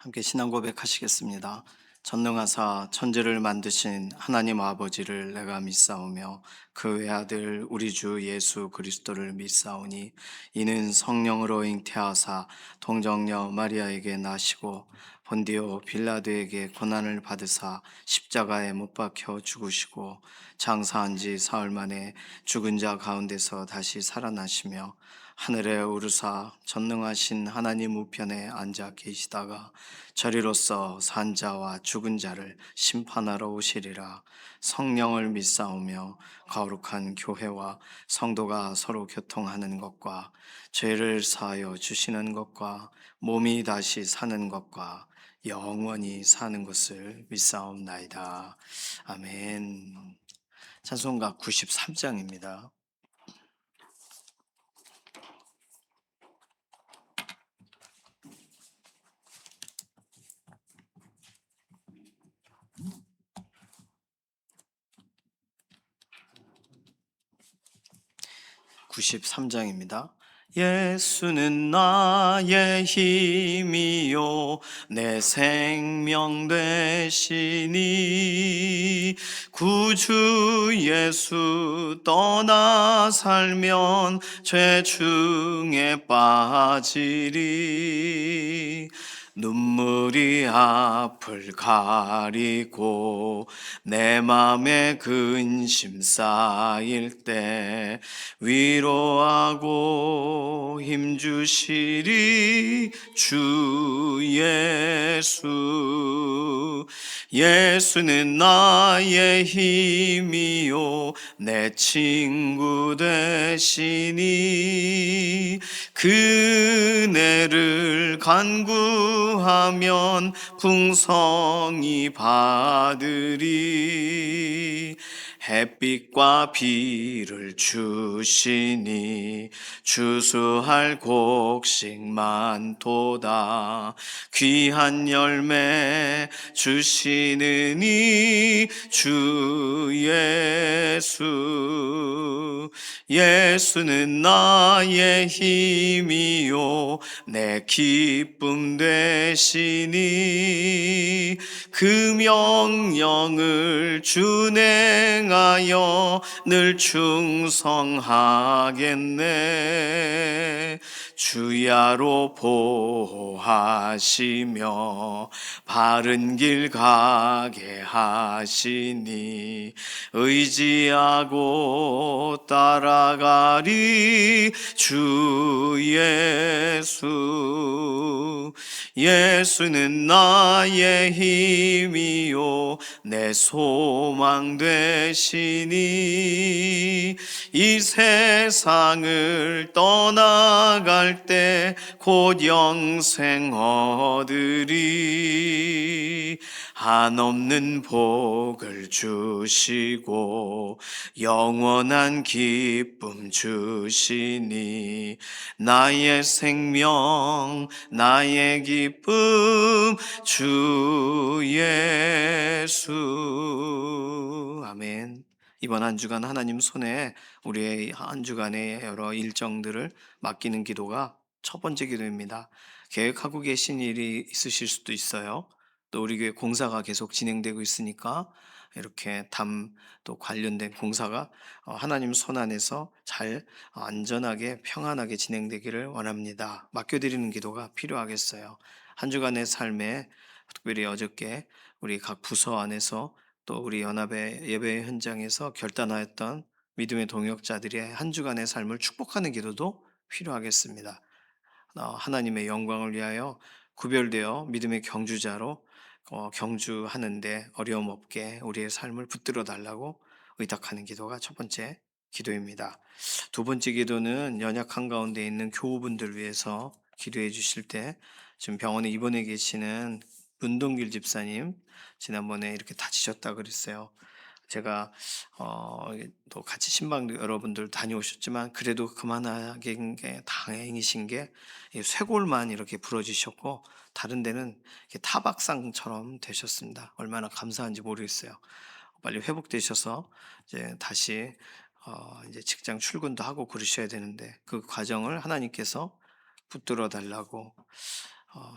함께 신앙 고백하시겠습니다. 전능하사 천지를 만드신 하나님 아버지를 내가 믿사오며 그 외아들 우리 주 예수 그리스도를 믿사오니 이는 성령으로 잉태하사 동정녀 마리아에게 나시고 본디오 빌라도에게 고난을 받으사 십자가에 못 박혀 죽으시고 장사한 지 사흘 만에 죽은 자 가운데서 다시 살아나시며 하늘에 오르사 전능하신 하나님 우편에 앉아 계시다가 저리로서 산 자와 죽은 자를 심판하러 오시리라. 성령을 믿사오며 거룩한 교회와 성도가 서로 교통하는 것과 죄를 사하여 주시는 것과 몸이 다시 사는 것과 영원히 사는 것을 믿사옵나이다. 아멘. 찬송가 93장입니다. 93장입니다. 예수는 나의 힘이요 내 생명 되시니 구주 예수 떠나 살면 죄 중에 빠지리. 눈물이 앞을 가리고 내 맘에 근심 쌓일 때 위로하고 힘주시리 주 예수. 예수는 나의 힘이요 내 친구 되시니 그네를 간구하면 풍성히 받으리. 햇빛과 비를 주시니 추수할 곡식만 도다. 귀한 열매 주시느니 주 예수. 예수는 나의 힘이요 내 기쁨 되시니 그 명령을 준행하여 늘 충성하겠네. 주야로 보호하시며 바른 길 가게 하시니 의지하고 따라가리 주 예수. 예수는 나의 힘이요 내 소망 되시니 이 세상을 떠나갈 때 곧 영생 얻으리. 한없는 복을 주시고 영원한 기쁨 주시니 나의 생명 나의 기쁨 주 예수. 아멘. 이번 한 주간 하나님 손에 우리의 한 주간의 여러 일정들을 맡기는 기도가 첫 번째 기도입니다. 계획하고 계신 일이 있으실 수도 있어요. 또 우리 교회 공사가 계속 진행되고 있으니까 이렇게 또 관련된 공사가 하나님 손 안에서 잘 안전하게 평안하게 진행되기를 원합니다. 맡겨드리는 기도가 필요하겠어요. 한 주간의 삶에 특별히 어저께 우리 각 부서 안에서 또 우리 연합의 예배 현장에서 결단하였던 믿음의 동역자들의 한 주간의 삶을 축복하는 기도도 필요하겠습니다. 하나님의 영광을 위하여 구별되어 믿음의 경주자로 경주하는데 어려움 없게 우리의 삶을 붙들어 달라고 의탁하는 기도가 첫 번째 기도입니다. 두 번째 기도는 연약한 가운데 있는 교우분들 위해서 기도해 주실 때 지금 병원에 입원해 계시는 문동길 집사님 지난번에 이렇게 다치셨다 그랬어요. 제가 또 같이 신방 여러분들 다녀오셨지만 그래도 그만하게 게 다행이신 게 쇄골만 이렇게 부러지셨고 다른 데는 이렇게 타박상처럼 되셨습니다. 얼마나 감사한지 모르겠어요. 빨리 회복되셔서 이제 다시 이제 직장 출근도 하고 그러셔야 되는데 그 과정을 하나님께서 붙들어 달라고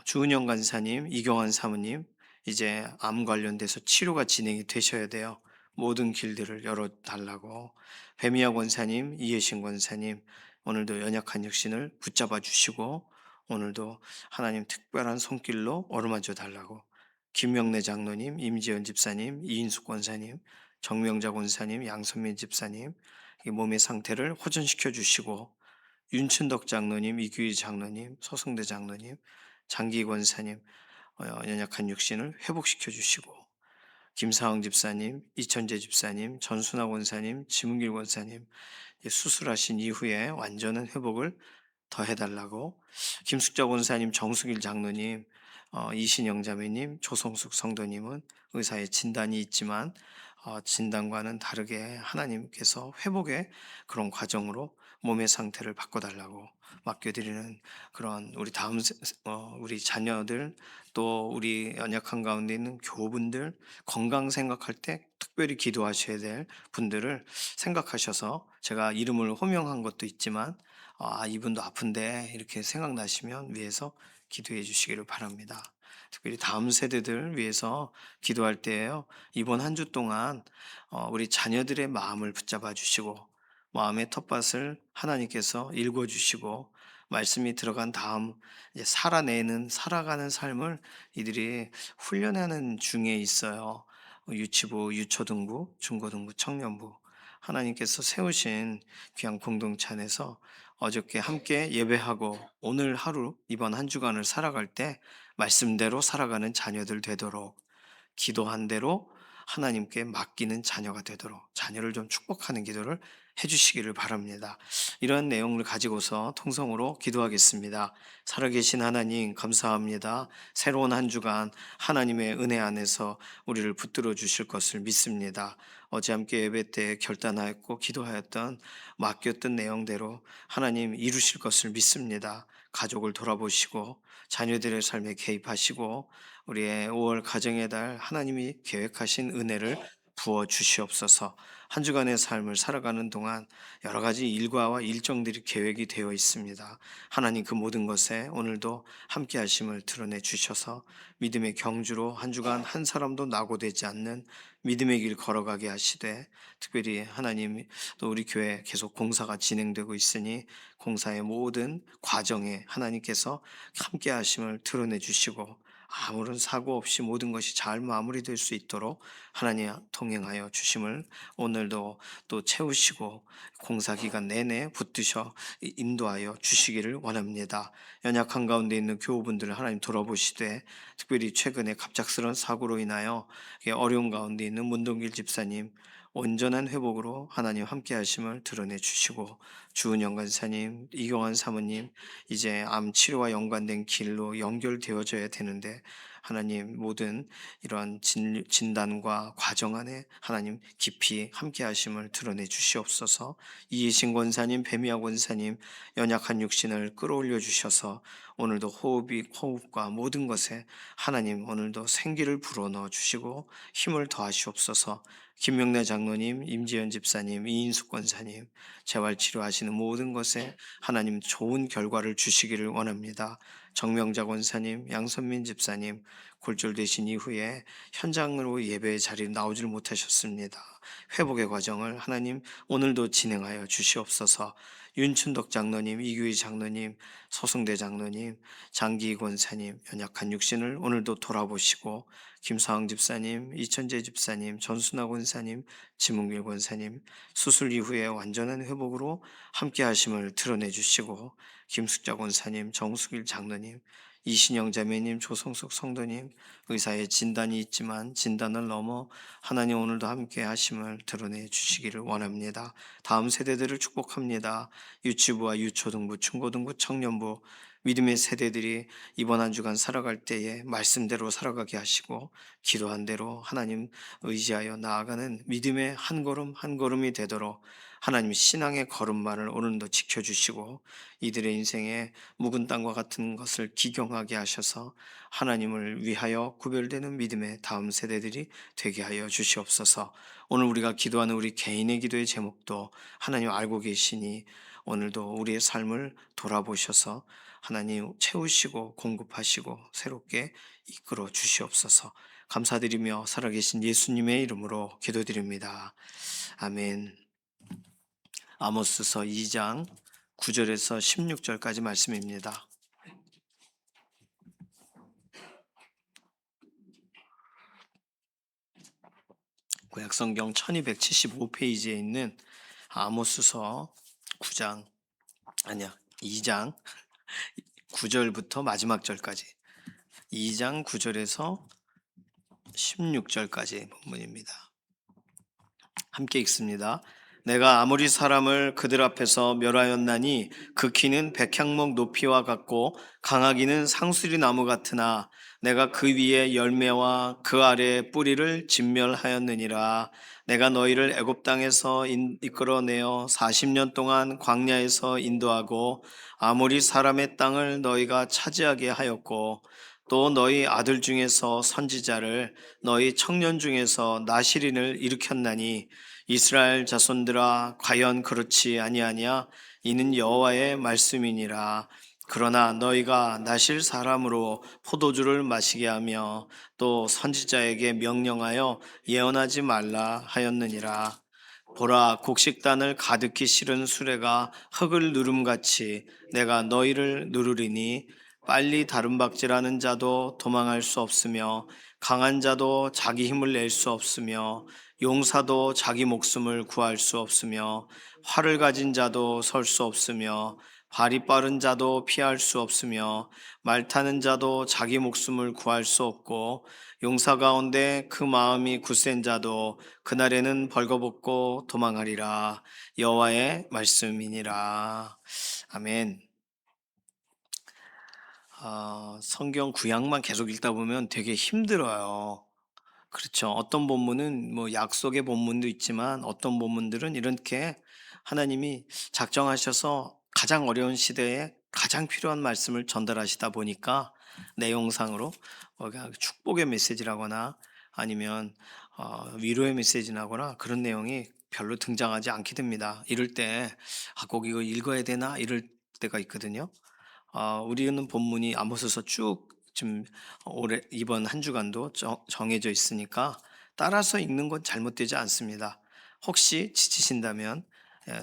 주은영 간사님, 이경환 사모님, 이제 암 관련돼서 치료가 진행이 되셔야 돼요. 모든 길들을 열어달라고. 배미아 권사님, 이혜신 권사님, 오늘도 연약한 육신을 붙잡아 주시고, 오늘도 하나님 특별한 손길로 어루만져 달라고. 김명래 장로님, 임지연 집사님, 이인숙 권사님, 정명자 권사님, 양선민 집사님, 이 몸의 상태를 호전시켜 주시고, 윤춘덕 장로님, 이규희 장로님, 서승대 장로님, 장기 권사님, 연약한 육신을 회복시켜 주시고, 김사흥 집사님, 이천재 집사님, 전순아 권사님, 지문길 권사님, 수술하신 이후에 완전한 회복을 더 해달라고. 김숙자 권사님, 정숙일 장로님, 이신영 자매님, 조성숙 성도님은 의사의 진단이 있지만 진단과는 다르게 하나님께서 회복의 그런 과정으로 몸의 상태를 바꿔달라고 맡겨드리는 그런 우리 우리 자녀들, 또 우리 연약한 가운데 있는 교우분들, 건강 생각할 때 특별히 기도하셔야 될 분들을 생각하셔서, 제가 이름을 호명한 것도 있지만 이분도 아픈데 이렇게 생각나시면 위해서 기도해 주시기를 바랍니다. 특별히 다음 세대들 위해서 기도할 때에요, 이번 한 주 동안 우리 자녀들의 마음을 붙잡아 주시고, 마음의 텃밭을 하나님께서 읽어 주시고, 말씀이 들어간 다음 이제 살아가는 삶을 이들이 훈련하는 중에 있어요. 유치부, 유초등부, 중고등부, 청년부, 하나님께서 세우신 귀한 공동체 안에서 어저께 함께 예배하고 오늘 하루, 이번 한 주간을 살아갈 때 말씀대로 살아가는 자녀들 되도록, 기도한 대로 하나님께 맡기는 자녀가 되도록 자녀를 좀 축복하는 기도를 해주시기를 바랍니다. 이러한 내용을 가지고서 통성으로 기도하겠습니다. 살아계신 하나님, 감사합니다. 새로운 한 주간 하나님의 은혜 안에서 우리를 붙들어 주실 것을 믿습니다. 어제 함께 예배 때 결단하였고 기도하였던, 맡겼던 내용대로 하나님 이루실 것을 믿습니다. 가족을 돌아보시고 자녀들의 삶에 개입하시고, 우리의 5월 가정의 달 하나님이 계획하신 은혜를 부어 주시옵소서. 한 주간의 삶을 살아가는 동안 여러 가지 일과와 일정들이 계획이 되어 있습니다. 하나님 그 모든 것에 오늘도 함께 하심을 드러내 주셔서 믿음의 경주로 한 주간 한 사람도 낙오되지 않는 믿음의 길 걸어가게 하시되, 특별히 하나님 또 우리 교회 계속 공사가 진행되고 있으니 공사의 모든 과정에 하나님께서 함께 하심을 드러내 주시고, 아무런 사고 없이 모든 것이 잘 마무리될 수 있도록 하나님 동행하여 주심을 오늘도 또 채우시고, 공사 기간 내내 붙드셔 인도하여 주시기를 원합니다. 연약한 가운데 있는 교우분들을 하나님 돌아보시되, 특별히 최근에 갑작스러운 사고로 인하여 어려운 가운데 있는 문동길 집사님 온전한 회복으로 하나님 함께 하심을 드러내 주시고, 주은영 간사님, 이경환 사모님, 이제 암 치료와 연관된 길로 연결되어져야 되는데 하나님 모든 이러한 진단과 과정 안에 하나님 깊이 함께 하심을 드러내 주시옵소서. 이혜신 권사님, 배미아 권사님, 연약한 육신을 끌어올려 주셔서 오늘도 호흡과 모든 것에 하나님 오늘도 생기를 불어넣어 주시고 힘을 더하시옵소서. 김명래 장로님, 임지연 집사님, 이인숙 권사님, 재활치료하시는 모든 것에 하나님 좋은 결과를 주시기를 원합니다. 정명자 권사님, 양선민 집사님, 골절되신 이후에 현장으로 예배의 자리에 나오질 못하셨습니다. 회복의 과정을 하나님 오늘도 진행하여 주시옵소서. 윤춘덕 장로님, 이규희 장로님, 서승대 장로님, 장기 권사님, 연약한 육신을 오늘도 돌아보시고, 김사흥 집사님, 이천재 집사님, 전순아 권사님, 지문길 권사님, 수술 이후에 완전한 회복으로 함께 하심을 드러내 주시고, 김숙자 권사님, 정숙일 장로님, 이신영 자매님, 조성숙 성도님, 의사의 진단이 있지만 진단을 넘어 하나님 오늘도 함께 하심을 드러내 주시기를 원합니다. 다음 세대들을 축복합니다. 유치부와 유초등부, 중고등부, 청년부, 믿음의 세대들이 이번 한 주간 살아갈 때에 말씀대로 살아가게 하시고, 기도한 대로 하나님 의지하여 나아가는 믿음의 한 걸음 한 걸음이 되도록 하나님 신앙의 걸음만을 오늘도 지켜주시고, 이들의 인생에 묵은 땅과 같은 것을 기경하게 하셔서 하나님을 위하여 구별되는 믿음의 다음 세대들이 되게 하여 주시옵소서. 오늘 우리가 기도하는 우리 개인의 기도의 제목도 하나님 알고 계시니 오늘도 우리의 삶을 돌아보셔서 하나님 채우시고 공급하시고 새롭게 이끌어 주시옵소서. 감사드리며 살아계신 예수님의 이름으로 기도드립니다. 아멘. 아모스서 2장 9절에서 16절까지 말씀입니다. 구약성경 1275페이지에 있는 아모스서 9장, 아니야, 2장 9절부터 마지막 절까지, 2장 9절에서 16절까지 본문입니다. 함께 읽습니다. 내가 아무리 사람을 그들 앞에서 멸하였나니 그 키는 백향목 높이와 같고 강하기는 상수리 나무 같으나 내가 그 위에 열매와 그 아래 뿌리를 진멸하였느니라. 내가 너희를 애굽 땅에서 이끌어내어 40년 동안 광야에서 인도하고 아모리 사람의 땅을 너희가 차지하게 하였고 또 너희 아들 중에서 선지자를 너희 청년 중에서 나시린을 일으켰나니 이스라엘 자손들아 과연 그렇지 아니하냐 이는 여호와의 말씀이니라. 그러나 너희가 나실 사람으로 포도주를 마시게 하며 또 선지자에게 명령하여 예언하지 말라 하였느니라. 보라, 곡식단을 가득히 실은 수레가 흙을 누름같이 내가 너희를 누르리니 빨리 다름박질하는 자도 도망할 수 없으며 강한 자도 자기 힘을 낼 수 없으며 용사도 자기 목숨을 구할 수 없으며 활을 가진 자도 설 수 없으며 발이 빠른 자도 피할 수 없으며 말 타는 자도 자기 목숨을 구할 수 없고 용사 가운데 그 마음이 굳센 자도 그날에는 벌거벗고 도망하리라. 여호와의 말씀이니라. 아멘. 성경 구약만 계속 읽다 보면 되게 힘들어요. 그렇죠. 어떤 본문은 뭐 약속의 본문도 있지만 어떤 본문들은 이렇게 하나님이 작정하셔서 가장 어려운 시대에 가장 필요한 말씀을 전달하시다 보니까 내용상으로 그냥 축복의 메시지라거나 아니면 위로의 메시지라거나 그런 내용이 별로 등장하지 않게 됩니다. 이럴 때 꼭 이거 읽어야 되나 이럴 때가 있거든요. 우리는 본문이 아모스서 쭉 지금 올해 이번 한 주간도 정해져 있으니까 따라서 읽는 건 잘못되지 않습니다. 혹시 지치신다면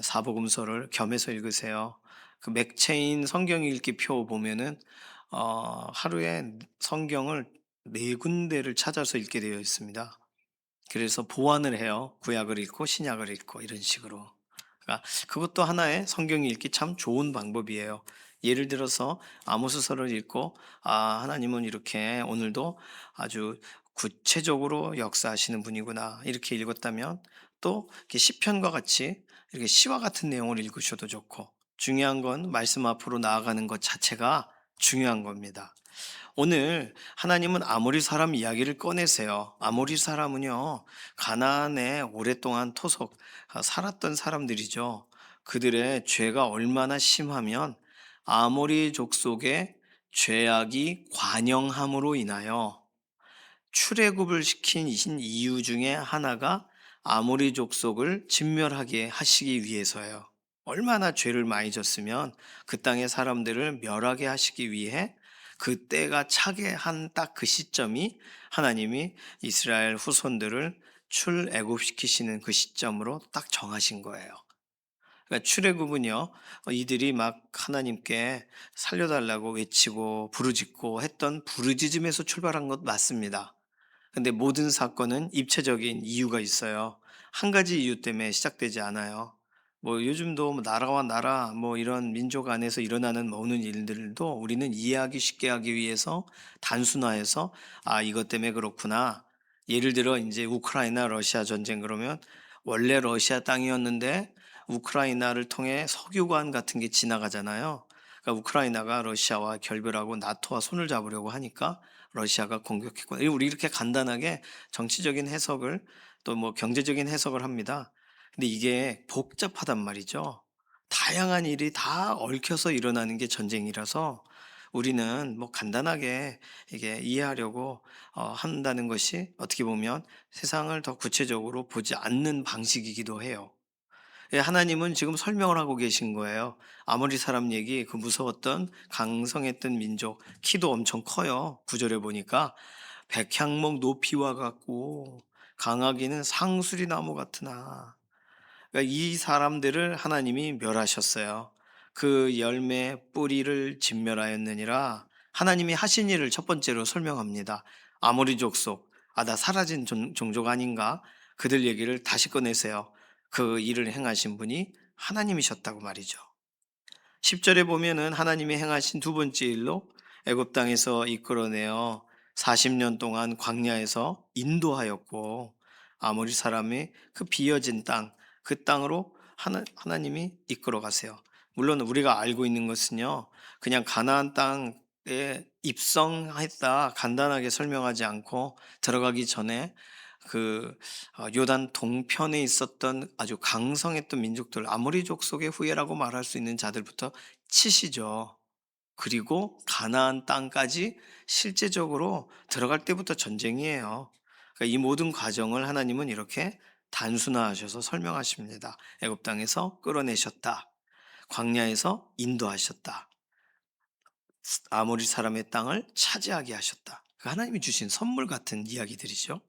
사복음서를 겸해서 읽으세요. 그 맥체인 성경 읽기 표 보면은 하루에 성경을 네 군데를 찾아서 읽게 되어 있습니다. 그래서 보완을 해요. 구약을 읽고 신약을 읽고 이런 식으로. 그러니까 그것도 하나의 성경 읽기 참 좋은 방법이에요. 예를 들어서 아모스서를 읽고 하나님은 이렇게 오늘도 아주 구체적으로 역사하시는 분이구나 이렇게 읽었다면 또 이렇게 시편과 같이 이렇게 시와 같은 내용을 읽으셔도 좋고 중요한 건 말씀 앞으로 나아가는 것 자체가 중요한 겁니다. 오늘 하나님은 아모리 사람 이야기를 꺼내세요. 아모리 사람은요, 가나안에 오랫동안 토속 살았던 사람들이죠. 그들의 죄가 얼마나 심하면 아모리 족속의 죄악이 관영함으로 인하여 출애굽을 시킨 이유 중에 하나가 아모리 족속을 진멸하게 하시기 위해서예요. 얼마나 죄를 많이 졌으면 그 땅의 사람들을 멸하게 하시기 위해 그 때가 차게 한 딱 그 시점이 하나님이 이스라엘 후손들을 출애굽시키시는 그 시점으로 딱 정하신 거예요. 그러니까 출애굽은요, 이들이 막 하나님께 살려달라고 외치고 부르짖고 했던 부르짖음에서 출발한 것 맞습니다. 근데 모든 사건은 입체적인 이유가 있어요. 한 가지 이유 때문에 시작되지 않아요. 뭐 요즘도 뭐 나라와 나라 뭐 이런 민족 안에서 일어나는 모든 일들도 우리는 이해하기 쉽게 하기 위해서 단순화해서 이것 때문에 그렇구나. 예를 들어 이제 우크라이나 러시아 전쟁 그러면 원래 러시아 땅이었는데 우크라이나를 통해 석유관 같은 게 지나가잖아요. 그러니까 우크라이나가 러시아와 결별하고 나토와 손을 잡으려고 하니까 러시아가 공격했구나. 우리 이렇게 간단하게 정치적인 해석을 또 뭐 경제적인 해석을 합니다. 근데 이게 복잡하단 말이죠. 다양한 일이 다 얽혀서 일어나는 게 전쟁이라서 우리는 뭐 간단하게 이게 이해하려고 한다는 것이 어떻게 보면 세상을 더 구체적으로 보지 않는 방식이기도 해요. 예, 하나님은 지금 설명을 하고 계신 거예요. 아모리 사람 얘기, 그 무서웠던 강성했던 민족, 키도 엄청 커요. 구절에 보니까 백향목 높이와 같고 강하기는 상수리 나무 같으나. 그러니까 이 사람들을 하나님이 멸하셨어요. 그 열매 뿌리를 진멸하였느니라. 하나님이 하신 일을 첫 번째로 설명합니다. 아모리 족속, 나 사라진 종족 아닌가? 그들 얘기를 다시 꺼내세요. 그 일을 행하신 분이 하나님이셨다고 말이죠. 10절에 보면은 하나님이 행하신 두 번째 일로 애굽 땅에서 이끌어내어 40년 동안 광야에서 인도하였고, 아모리 사람의 그 비어진 땅, 그 땅으로 하나님이 이끌어 가세요. 물론 우리가 알고 있는 것은요, 그냥 가나안 땅에 입성했다 간단하게 설명하지 않고, 들어가기 전에 그 요단 동편에 있었던 아주 강성했던 민족들, 아모리 족속의 후예라고 말할 수 있는 자들부터 치시죠. 그리고 가나안 땅까지 실제적으로 들어갈 때부터 전쟁이에요. 그러니까 이 모든 과정을 하나님은 이렇게 단순화하셔서 설명하십니다. 애굽 땅에서 끌어내셨다. 광야에서 인도하셨다. 아모리 사람의 땅을 차지하게 하셨다. 그 하나님이 주신 선물 같은 이야기들이죠.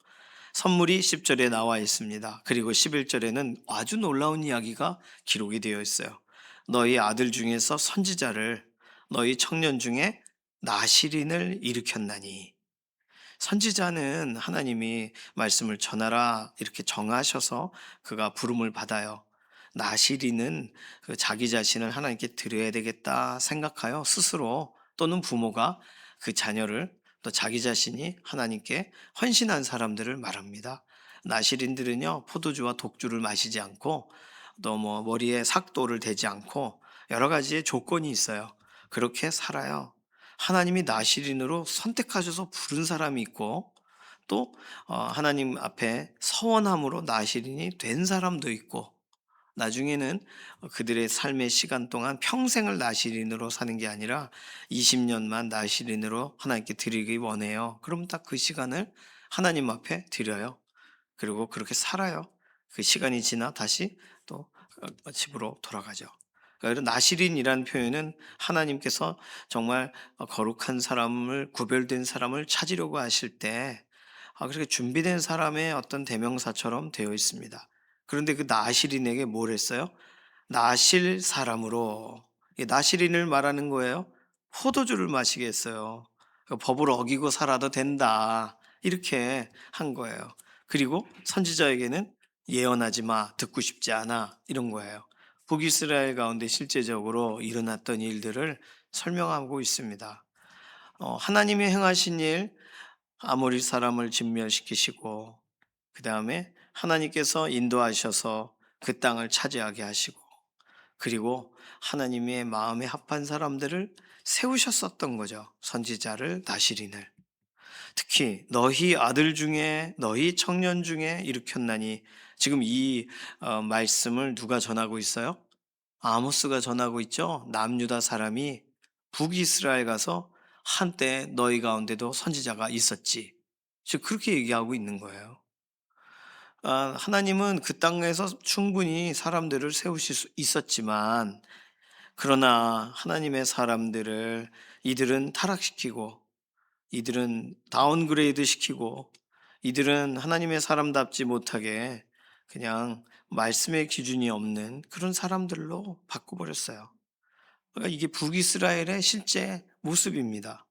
선물이 10절에 나와 있습니다. 그리고 11절에는 아주 놀라운 이야기가 기록이 되어 있어요. 너희 아들 중에서 선지자를, 너희 청년 중에 나시린을 일으켰나니. 선지자는 하나님이 말씀을 전하라 이렇게 정하셔서 그가 부름을 받아요. 나시린은 그 자기 자신을 하나님께 드려야 되겠다 생각하여 스스로, 또는 부모가 그 자녀를, 또 자기 자신이 하나님께 헌신한 사람들을 말합니다. 나시린들은요, 포도주와 독주를 마시지 않고, 또 뭐 머리에 삭도를 대지 않고, 여러 가지의 조건이 있어요. 그렇게 살아요. 하나님이 나시린으로 선택하셔서 부른 사람이 있고, 또 하나님 앞에 서원함으로 나시린이 된 사람도 있고, 나중에는 그들의 삶의 시간 동안 평생을 나시린으로 사는 게 아니라 20년만 나시린으로 하나님께 드리기 원해요. 그럼 딱 그 시간을 하나님 앞에 드려요. 그리고 그렇게 살아요. 그 시간이 지나 다시 또 집으로 돌아가죠. 그러니까 나시린이라는 표현은 하나님께서 정말 거룩한 사람을, 구별된 사람을 찾으려고 하실 때 그렇게 준비된 사람의 어떤 대명사처럼 되어 있습니다. 그런데 그 나시린에게 뭘 했어요? 나실 사람으로, 나시린을 말하는 거예요. 포도주를 마시게 했어요. 그러니까 법을 어기고 살아도 된다, 이렇게 한 거예요. 그리고 선지자에게는 예언하지 마, 듣고 싶지 않아, 이런 거예요. 북이스라엘 가운데 실제적으로 일어났던 일들을 설명하고 있습니다. 하나님이 행하신 일, 아모리 사람을 진멸시키시고, 그 다음에 하나님께서 인도하셔서 그 땅을 차지하게 하시고, 그리고 하나님의 마음에 합한 사람들을 세우셨었던 거죠. 선지자를, 나시린을. 특히 너희 아들 중에, 너희 청년 중에 일으켰나니. 지금 이 말씀을 누가 전하고 있어요? 아모스가 전하고 있죠. 남유다 사람이 북이스라엘 가서 한때 너희 가운데도 선지자가 있었지, 즉 그렇게 얘기하고 있는 거예요. 하나님은 그 땅에서 충분히 사람들을 세우실 수 있었지만, 그러나 하나님의 사람들을 이들은 타락시키고, 이들은 다운그레이드 시키고, 이들은 하나님의 사람답지 못하게 그냥 말씀의 기준이 없는 그런 사람들로 바꿔버렸어요. 그러니까 이게 북이스라엘의 실제 모습입니다.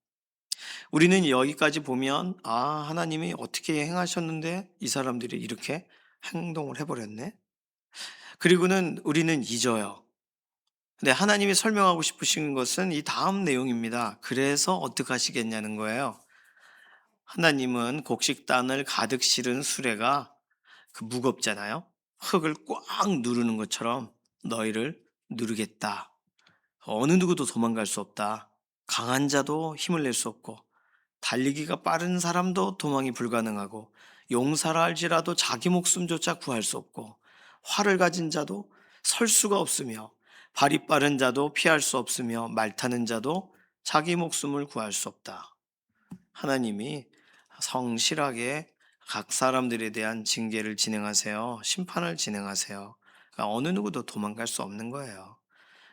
우리는 여기까지 보면, 하나님이 어떻게 행하셨는데 이 사람들이 이렇게 행동을 해버렸네. 그리고는 우리는 잊어요. 근데 하나님이 설명하고 싶으신 것은 이 다음 내용입니다. 그래서 어떻게 하시겠냐는 거예요. 하나님은 곡식단을 가득 실은 수레가 그 무겁잖아요. 흙을 꽉 누르는 것처럼 너희를 누르겠다. 어느 누구도 도망갈 수 없다. 강한 자도 힘을 낼 수 없고, 달리기가 빠른 사람도 도망이 불가능하고, 용사라 할지라도 자기 목숨조차 구할 수 없고, 활을 가진 자도 설 수가 없으며, 발이 빠른 자도 피할 수 없으며, 말 타는 자도 자기 목숨을 구할 수 없다. 하나님이 성실하게 각 사람들에 대한 징계를 진행하세요. 심판을 진행하세요. 그러니까 어느 누구도 도망갈 수 없는 거예요.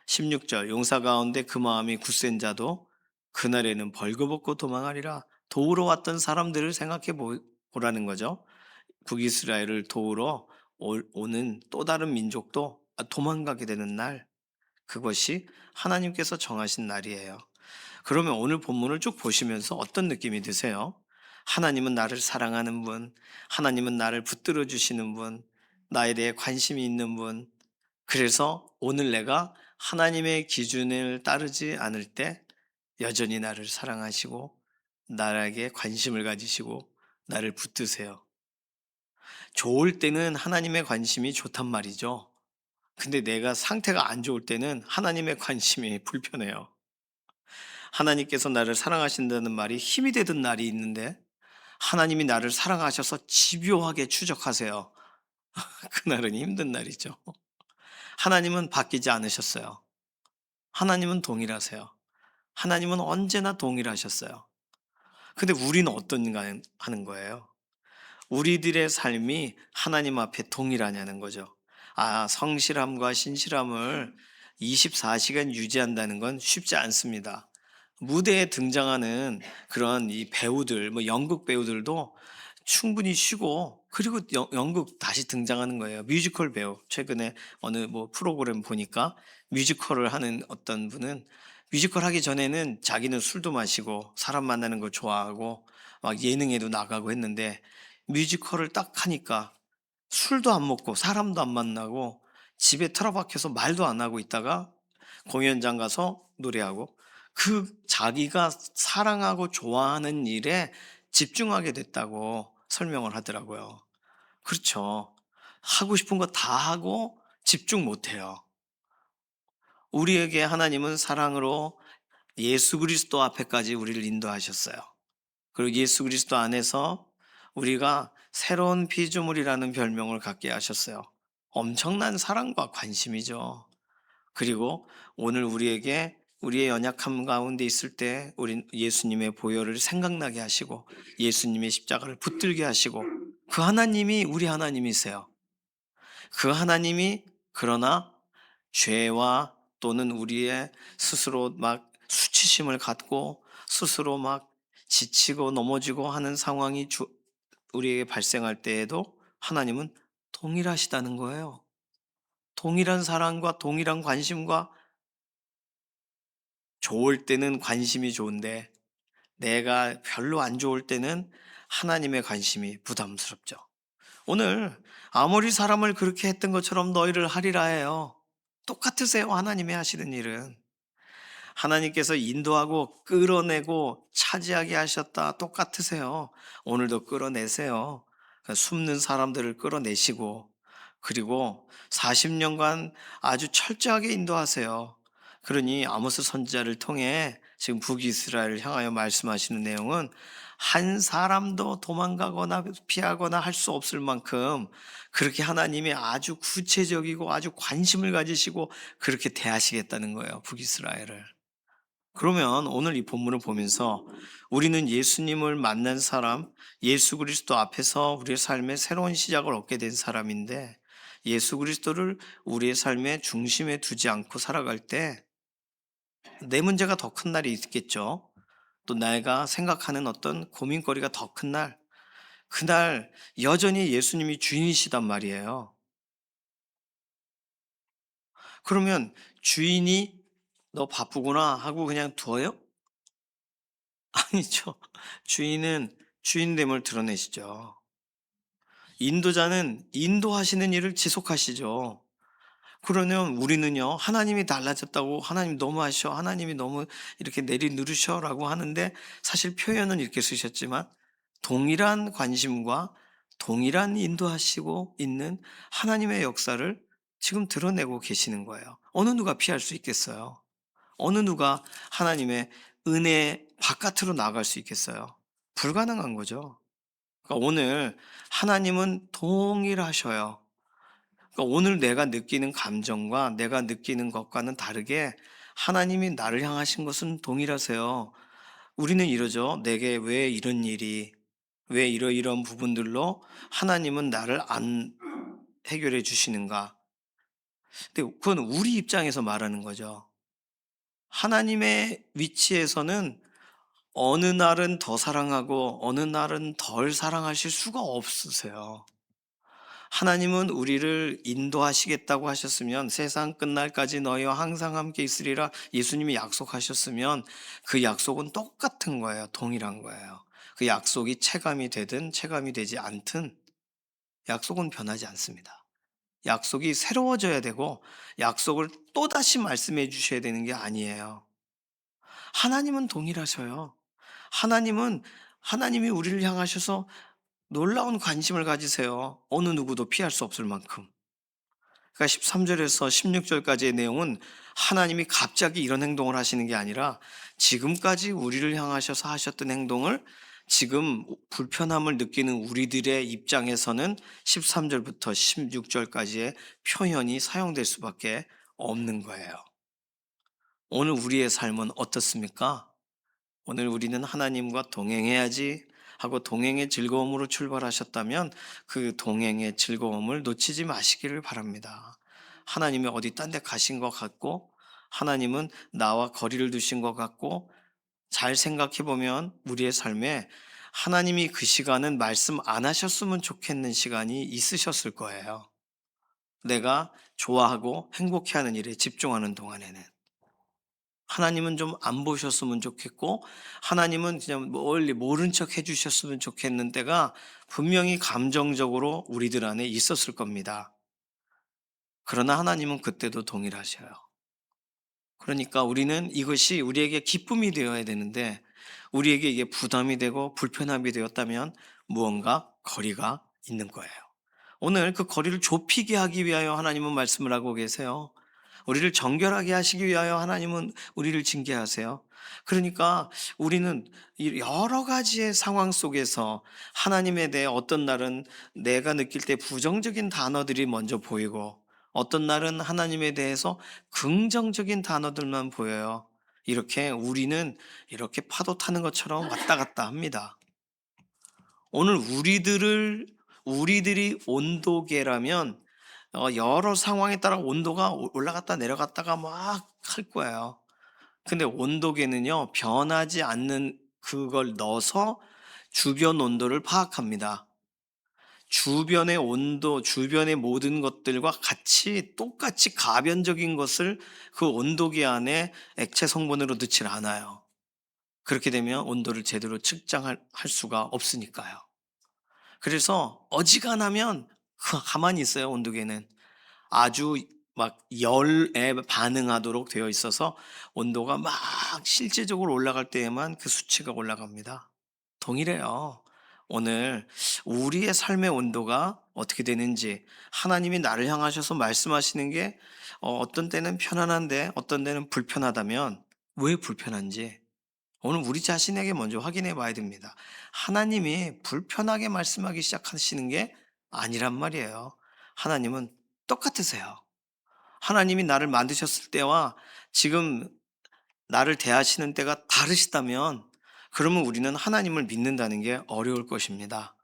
16절 용사 가운데 그 마음이 굳센 자도 그날에는 벌거벗고 도망하리라. 도우러 왔던 사람들을 생각해 보라는 거죠. 북이스라엘을 도우러 오는 또 다른 민족도 도망가게 되는 날, 그것이 하나님께서 정하신 날이에요. 그러면 오늘 본문을 쭉 보시면서 어떤 느낌이 드세요? 하나님은 나를 사랑하는 분, 하나님은 나를 붙들어 주시는 분, 나에 대해 관심이 있는 분. 그래서 오늘 내가 하나님의 기준을 따르지 않을 때 여전히 나를 사랑하시고 나에게 관심을 가지시고 나를 붙드세요. 좋을 때는 하나님의 관심이 좋단 말이죠. 근데 내가 상태가 안 좋을 때는 하나님의 관심이 불편해요. 하나님께서 나를 사랑하신다는 말이 힘이 되던 날이 있는데 하나님이 나를 사랑하셔서 집요하게 추적하세요. 그날은 힘든 날이죠. 하나님은 바뀌지 않으셨어요. 하나님은 동일하세요. 하나님은 언제나 동일하셨어요. 근데 우리는 어떤가 하는 거예요. 우리들의 삶이 하나님 앞에 동일하냐는 거죠. 성실함과 신실함을 24시간 유지한다는 건 쉽지 않습니다. 무대에 등장하는 그런 이 배우들, 뭐 연극 배우들도 충분히 쉬고 그리고 연극 다시 등장하는 거예요. 뮤지컬 배우. 최근에 어느 뭐 프로그램 보니까 뮤지컬을 하는 어떤 분은 뮤지컬 하기 전에는 자기는 술도 마시고 사람 만나는 걸 좋아하고 막 예능에도 나가고 했는데 뮤지컬을 딱 하니까 술도 안 먹고 사람도 안 만나고 집에 틀어박혀서 말도 안 하고 있다가 공연장 가서 노래하고 그 자기가 사랑하고 좋아하는 일에 집중하게 됐다고 설명을 하더라고요. 그렇죠. 하고 싶은 거 다 하고 집중 못 해요. 우리에게 하나님은 사랑으로 예수 그리스도 앞에까지 우리를 인도하셨어요. 그리고 예수 그리스도 안에서 우리가 새로운 피조물이라는 별명을 갖게 하셨어요. 엄청난 사랑과 관심이죠. 그리고 오늘 우리에게 우리의 연약함 가운데 있을 때 우린 예수님의 보혈을 생각나게 하시고 예수님의 십자가를 붙들게 하시고 그 하나님이 우리 하나님이세요. 그 하나님이 그러나 죄와 또는 우리의 스스로 막 수치심을 갖고 스스로 막 지치고 넘어지고 하는 상황이 우리에게 발생할 때에도 하나님은 동일하시다는 거예요. 동일한 사랑과 동일한 관심과 좋을 때는 관심이 좋은데 내가 별로 안 좋을 때는 하나님의 관심이 부담스럽죠. 오늘 아무리 사람을 그렇게 했던 것처럼 너희를 하리라 해요. 똑같으세요. 하나님의 하시는 일은. 하나님께서 인도하고 끌어내고 차지하게 하셨다. 똑같으세요. 오늘도 끌어내세요. 숨는 사람들을 끌어내시고 그리고 40년간 아주 철저하게 인도하세요. 그러니 아모스 선지자를 통해 지금 북이스라엘을 향하여 말씀하시는 내용은 한 사람도 도망가거나 피하거나 할 수 없을 만큼 그렇게 하나님이 아주 구체적이고 아주 관심을 가지시고 그렇게 대하시겠다는 거예요. 북이스라엘을. 그러면 오늘 이 본문을 보면서 우리는 예수님을 만난 사람, 예수 그리스도 앞에서 우리의 삶의 새로운 시작을 얻게 된 사람인데 예수 그리스도를 우리의 삶의 중심에 두지 않고 살아갈 때 내 문제가 더 큰 날이 있겠죠. 또 내가 생각하는 어떤 고민거리가 더 큰 날, 그날 여전히 예수님이 주인이시단 말이에요. 그러면 주인이 너 바쁘구나 하고 그냥 둬요? 아니죠. 주인은 주인됨을 드러내시죠. 인도자는 인도하시는 일을 지속하시죠. 그러면 우리는요, 하나님이 달라졌다고, 하나님 너무 하셔, 하나님이 너무 이렇게 내리누르셔 라고 하는데 사실 표현은 이렇게 쓰셨지만 동일한 관심과 동일한 인도하시고 있는 하나님의 역사를 지금 드러내고 계시는 거예요. 어느 누가 피할 수 있겠어요? 어느 누가 하나님의 은혜 바깥으로 나갈 수 있겠어요? 불가능한 거죠. 그러니까 오늘 하나님은 동일하셔요. 그러니까 오늘 내가 느끼는 감정과 내가 느끼는 것과는 다르게 하나님이 나를 향하신 것은 동일하세요. 우리는 이러죠. 내게 왜 이런 일이, 왜 이러이러한 부분들로 하나님은 나를 안 해결해 주시는가? 근데 그건 우리 입장에서 말하는 거죠. 하나님의 위치에서는 어느 날은 더 사랑하고 어느 날은 덜 사랑하실 수가 없으세요. 하나님은 우리를 인도하시겠다고 하셨으면 세상 끝날까지 너희와 항상 함께 있으리라 예수님이 약속하셨으면 그 약속은 똑같은 거예요. 동일한 거예요. 그 약속이 체감이 되든 체감이 되지 않든 약속은 변하지 않습니다. 약속이 새로워져야 되고 약속을 또다시 말씀해 주셔야 되는 게 아니에요. 하나님은 동일하셔요. 하나님은 하나님이 우리를 향하셔서 놀라운 관심을 가지세요. 어느 누구도 피할 수 없을 만큼. 그러니까 13절에서 16절까지의 내용은 하나님이 갑자기 이런 행동을 하시는 게 아니라 지금까지 우리를 향하셔서 하셨던 행동을 지금 불편함을 느끼는 우리들의 입장에서는 13절부터 16절까지의 표현이 사용될 수밖에 없는 거예요. 오늘 우리의 삶은 어떻습니까? 오늘 우리는 하나님과 동행해야지 하고 동행의 즐거움으로 출발하셨다면 그 동행의 즐거움을 놓치지 마시기를 바랍니다. 하나님이 어디 딴 데 가신 것 같고 하나님은 나와 거리를 두신 것 같고 잘 생각해 보면 우리의 삶에 하나님이 그 시간은 말씀 안 하셨으면 좋겠는 시간이 있으셨을 거예요. 내가 좋아하고 행복해하는 일에 집중하는 동안에는. 하나님은 좀 안 보셨으면 좋겠고 하나님은 그냥 멀리 모른 척 해 주셨으면 좋겠는 때가 분명히 감정적으로 우리들 안에 있었을 겁니다. 그러나 하나님은 그때도 동일하셔요. 그러니까 우리는 이것이 우리에게 기쁨이 되어야 되는데 우리에게 이게 부담이 되고 불편함이 되었다면 무언가 거리가 있는 거예요. 오늘 그 거리를 좁히게 하기 위하여 하나님은 말씀을 하고 계세요. 우리를 정결하게 하시기 위하여 하나님은 우리를 징계하세요. 그러니까 우리는 이 여러 가지의 상황 속에서 하나님에 대해 어떤 날은 내가 느낄 때 부정적인 단어들이 먼저 보이고 어떤 날은 하나님에 대해서 긍정적인 단어들만 보여요. 이렇게 우리는 이렇게 파도 타는 것처럼 왔다 갔다 합니다. 오늘 우리들이 온도계라면 여러 상황에 따라 온도가 올라갔다 내려갔다가 막 할 거예요. 근데 온도계는요, 변하지 않는 그걸 넣어서 주변 온도를 파악합니다. 주변의 온도, 주변의 모든 것들과 같이 똑같이 가변적인 것을 그 온도계 안에 액체 성분으로 넣질 않아요. 그렇게 되면 온도를 제대로 측정할 할 수가 없으니까요. 그래서 어지간하면 가만히 있어요, 온도계는. 아주 막 열에 반응하도록 되어 있어서 온도가 막 실제적으로 올라갈 때에만 그 수치가 올라갑니다. 동일해요. 오늘 우리의 삶의 온도가 어떻게 되는지 하나님이 나를 향하셔서 말씀하시는 게 어떤 때는 편안한데 어떤 때는 불편하다면 왜 불편한지 오늘 우리 자신에게 먼저 확인해 봐야 됩니다. 하나님이 불편하게 말씀하기 시작하시는 게 아니란 말이에요. 하나님은 똑같으세요. 하나님이 나를 만드셨을 때와 지금 나를 대하시는 때가 다르시다면 그러면 우리는 하나님을 믿는다는 게 어려울 것입니다.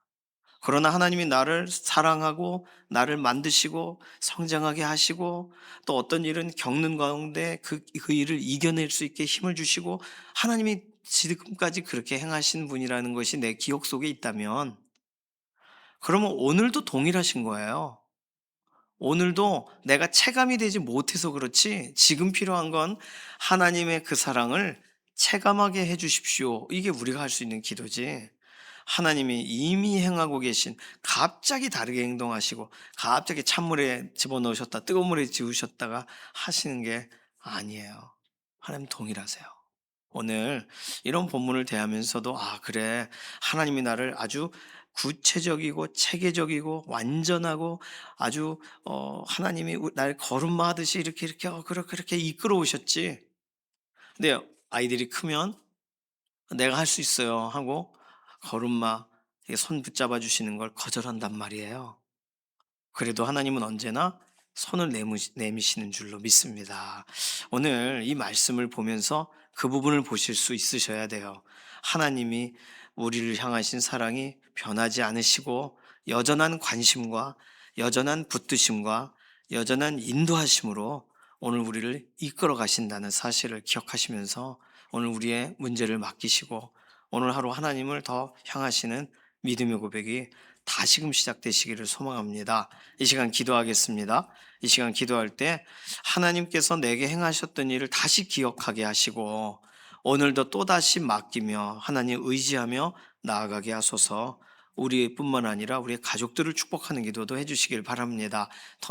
그러나 하나님이 나를 사랑하고 나를 만드시고 성장하게 하시고 또 어떤 일은 겪는 가운데 그 일을 이겨낼 수 있게 힘을 주시고 하나님이 지금까지 그렇게 행하신 분이라는 것이 내 기억 속에 있다면 그러면 오늘도 동일하신 거예요. 오늘도 내가 체감이 되지 못해서 그렇지 지금 필요한 건 하나님의 그 사랑을 체감하게 해 주십시오. 이게 우리가 할 수 있는 기도지. 하나님이 이미 행하고 계신 갑자기 다르게 행동하시고 갑자기 찬물에 집어넣으셨다 뜨거운 물에 지우셨다가 하시는 게 아니에요. 하나님 동일하세요. 오늘 이런 본문을 대하면서도 아 그래 하나님이 나를 아주 구체적이고 체계적이고 완전하고 아주 하나님이 날 걸음마하듯이 이렇게 그렇게 이끌어 오셨지. 근데 아이들이 크면 내가 할 수 있어요 하고 걸음마 이렇게 손 붙잡아 주시는 걸 거절한단 말이에요. 그래도 하나님은 언제나 손을 내미시는 줄로 믿습니다. 오늘 이 말씀을 보면서 그 부분을 보실 수 있으셔야 돼요. 하나님이 우리를 향하신 사랑이 변하지 않으시고 여전한 관심과 여전한 붙드심과 여전한 인도하심으로 오늘 우리를 이끌어 가신다는 사실을 기억하시면서 오늘 우리의 문제를 맡기시고 오늘 하루 하나님을 더 향하시는 믿음의 고백이 다시금 시작되시기를 소망합니다. 이 시간 기도하겠습니다. 이 시간 기도할 때 하나님께서 내게 행하셨던 일을 다시 기억하게 하시고 오늘도 또다시 맡기며 하나님 의지하며 나아가게 하소서. 우리뿐만 아니라 우리의 가족들을 축복하는 기도도 해주시길 바랍니다.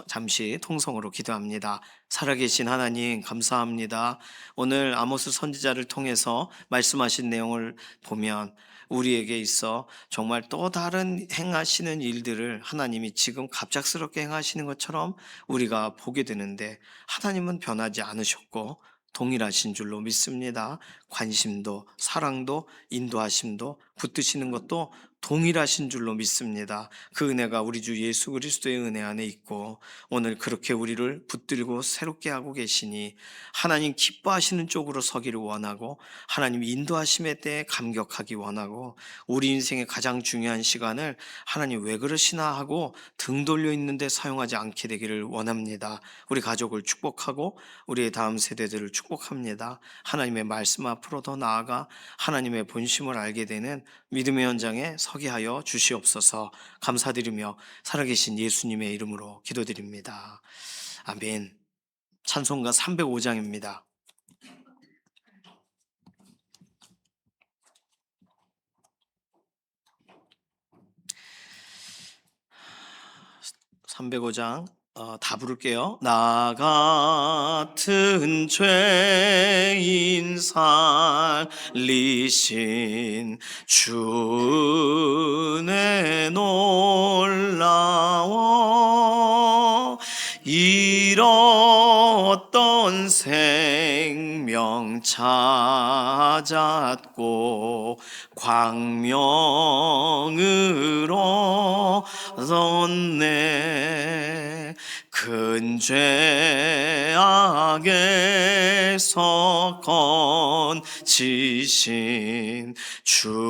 잠시 통성으로 기도합니다. 살아계신 하나님 감사합니다. 오늘 아모스 선지자를 통해서 말씀하신 내용을 보면 우리에게 있어 정말 또 다른 행하시는 일들을 하나님이 지금 갑작스럽게 행하시는 것처럼 우리가 보게 되는데 하나님은 변하지 않으셨고 동일하신 줄로 믿습니다. 관심도 사랑도 인도하심도 붙드시는 것도 동일하신 줄로 믿습니다. 그 은혜가 우리 주 예수 그리스도의 은혜 안에 있고 오늘 그렇게 우리를 붙들고 새롭게 하고 계시니 하나님 기뻐하시는 쪽으로 서기를 원하고 하나님 인도하심에 대해 감격하기 원하고 우리 인생의 가장 중요한 시간을 하나님 왜 그러시나 하고 등 돌려 있는데 사용하지 않게 되기를 원합니다. 우리 가족을 축복하고 우리의 다음 세대들을 축복합니다. 하나님의 말씀 앞으로 더 나아가 하나님의 본심을 알게 되는 믿음의 현장에 서게 하여 주시옵소서. 감사드리며 살아계신 예수님의 이름으로 기도드립니다. 아멘. 찬송가 305장입니다. 305장 다 부를게요. 나 같은 죄인 살리신 주의 놀라워 잃었던 생명 찾았고 광명으로 얻었네. 큰 죄악에서 건지신 주의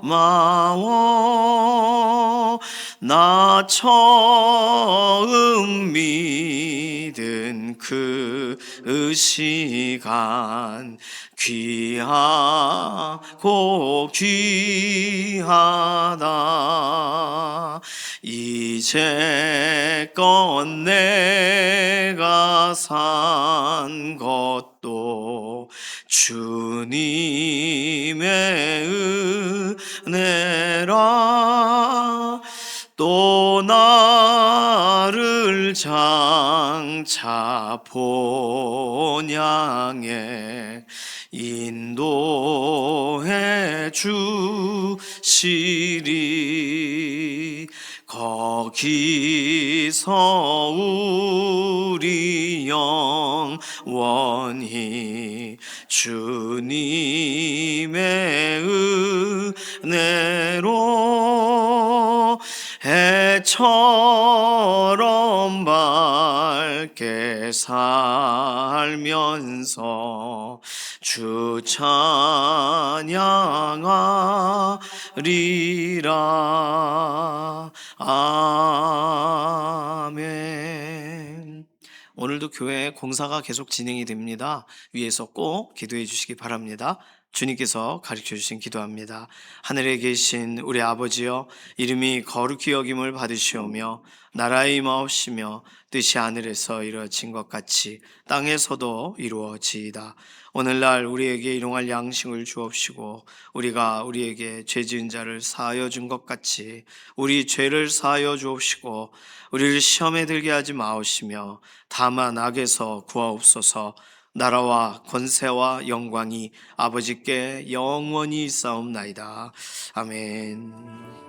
고마워. 나 처음 믿은 그 시간 귀하고 귀하다. 이제껏 내가 산 것도 주님의 은혜라. 또 나를 장차 본향에 인도해 주시리. 거기서 우리 영원히 주님의 은혜로 해처럼 밝게 살면서 주 찬양하리라. 아멘. 오늘도 교회 공사가 계속 진행이 됩니다. 위에서 꼭 기도해 주시기 바랍니다. 주님께서 가르쳐 주신 기도합니다. 하늘에 계신 우리 아버지여, 이름이 거룩히 여김을 받으시오며 나라의 임하옵시며 뜻이 하늘에서 이루어진 것 같이 땅에서도 이루어지이다. 오늘날 우리에게 일용할 양식을 주옵시고 우리가 우리에게 죄 지은 자를 사하여 준 것 같이 우리 죄를 사하여 주옵시고 우리를 시험에 들게 하지 마옵시며 다만 악에서 구하옵소서. 나라와 권세와 영광이 아버지께 영원히 있사옵나이다. 아멘.